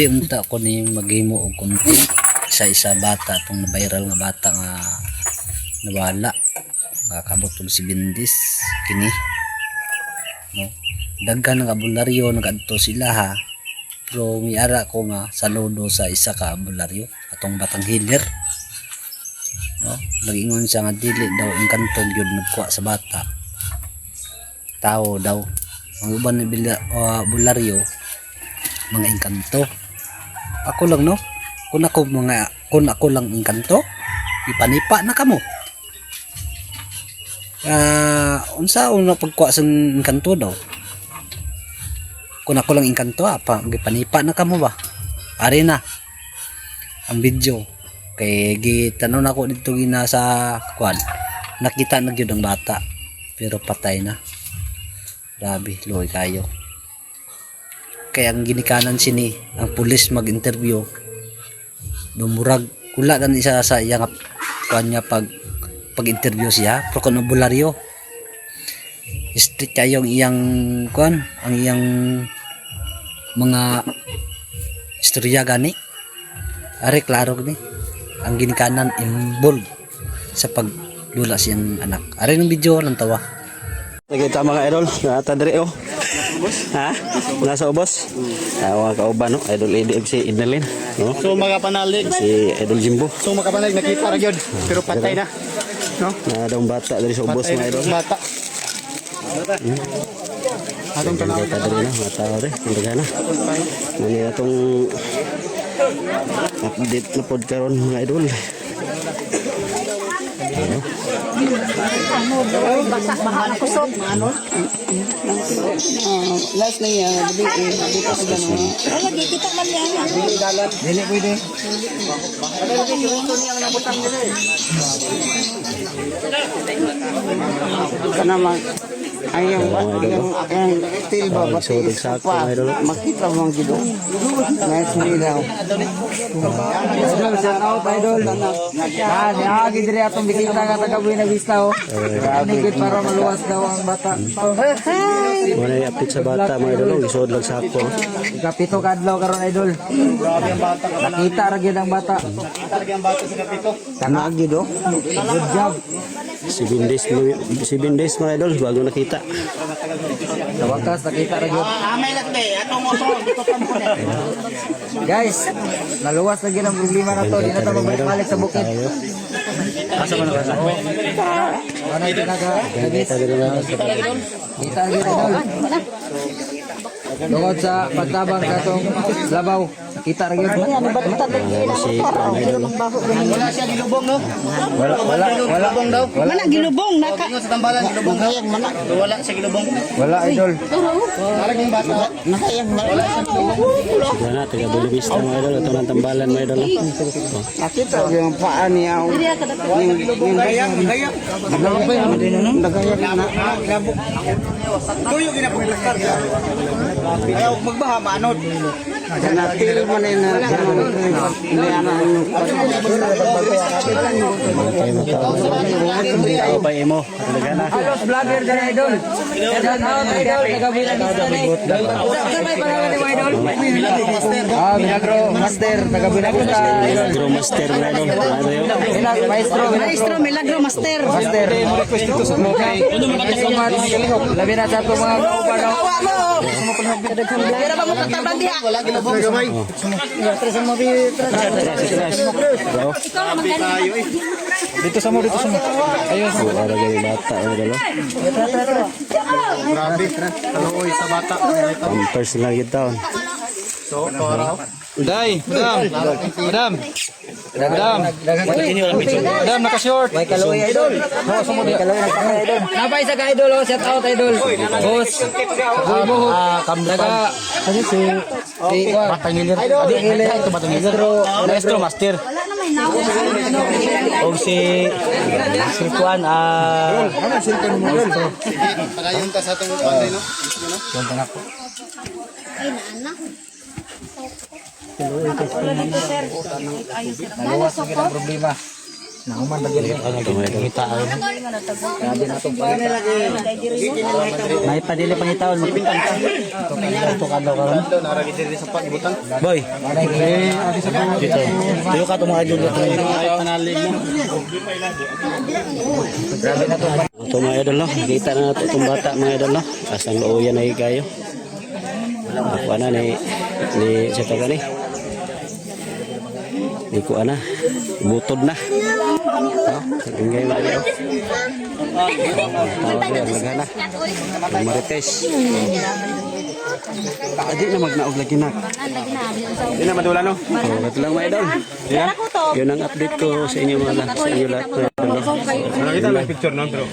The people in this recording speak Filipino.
Unta ko ni maghimo og content sa isa bata tong viral nga bata nga nawala makabot og si Bindis kini no daghan nga bularyo nagadto sila ha pero miara ko nga saludo sa isa ka bularyo atong batang healer no nagingon siya nga dili daw engkanto gyud nagkuha sa bata tao daw ang uban ni bularyo mga engkanto. Ako lang no kung ako lang engkanto ipanipa na kamo unsa una pagkuha sa engkanto daw kung ako lang engkanto apa ipanipa na kamo ba ari na ang video kay gitanon ako dito gina sa kwan nakita na gyud ang bata pero patay na grabe luoy kayo. Kaya ang ginikanan sini ang pulis mag-interview dumurag kula dan isa sa iya nga kanya pag-interview siya pero kuno bularyo strict kayo ang iyang kwan ang iyang mga istorya gani are klaro ni ang ginikanan involved sa pagdula siyang anak are ng video lang tawa nakita mga idol nata dire oh. Ha? Nasa ubos? Mga kauban, no? Idol ADMC Idnalin, no? So mga panalig Si Idol Jimbo. So mga panalig nakita ra gyud pero patay na. No? Na daw bata dari sa ubos mga idol. Bata. Atong tanaw ta diri na, mata ore, kundaga na. Nani atong update na pod karon mga idol. Last na yan, dito sa gano'n. Lagi, kita man yan. Dili pwede. Ika naman, yung til ba, Isod sa mga idol. makita mo ang gidong. Nice nilaw. Shout out, idol. Agi diri atong bisita nga taga Buena Vista. Nigit para maluwas daw ang bata. Muna i-update sa bata mga idol, isod lang sa ako. Ikapito kadlaw karon idol. Nakita ra gyud ang bata. Talaga ang bata sa kapito. Kana gyud oh. Good job. Si Bindes mga idol, bago nakita. Sa wakas nakita ra gyud. Amay lakbe atong oso dito pa mo. Guys, naluwas na gyud ang problema na to. Di na ta mabalik sa bukid. Asa man ba? Ano yung tinaga? Kita diri na. Kita gyud idol. Tungod sa pagtabang katong labaw. Kita ra gyud. Si idol. Wala siya gilubong no. Wala Gilubong daw. Mana gilubong naka Ingon sa tambalan gilubong hayag man. Wala siya gilubong. wala idol. Talagang bata. Wala siya gilubong. Wala taga Bulibista mga idol, ito ng tambalan mga idol. Nakita yung paa niya. Yung gayak. Nagayak na. Tuyo ginapulitan. Ayaw magbaha maanod. Natil man na Ikaw pa imo, talaga na. Halos vlogger din idol. Shout out idol. Nagabilan ni Idol. Sabay pa naman ni Idol. Milagro Master. Nagabilan ko sa Idol. Agro master mga idol. Ano yun? Maestro. Maestro Milagro Master. Master. Request dito sa okay. Labi na sa itong mga kauban. Pero ba mo tatabang diha? Wala gilubong. Gamay. Dito sa mo. Ayun. Wala na yung bata mga idol. Grabe. Taluoy sa bata. Pampers lang yung taon. So, para Madam, naka-short. May kaloy idol. Oo, sumunod. May kaloy idol. Napay sa ka-idol, oh. Shout out idol. Boss. Kamdaga. Kasi si Batangilir. Maestro master. O si Kuan Pagayon ta sa atong panday no. naluwas na kita problema. Nauman lagi rin. Ito mga idol. May padili pangitaon magpintan ka. Ito ka daw karon. Naragi diri sa pagibutan. Boy, Dito. tuyo ka itong mga idol. Ayaw panalig mo. Ito mga idol no. Nakita na nato itong bata mga idol no. Asang looyan na kayo. Ako na ni sa taga ni. Di ko ana. Butod na. Ingay mga idol. Tawag yan. Lagana. Marites. Adi na magnaog lagi na. Di na madula no. Ito lang mga idol. Yeah. Yun ang update ko sa inyo mga sa inyo lahat. Nakita lang picture no bro.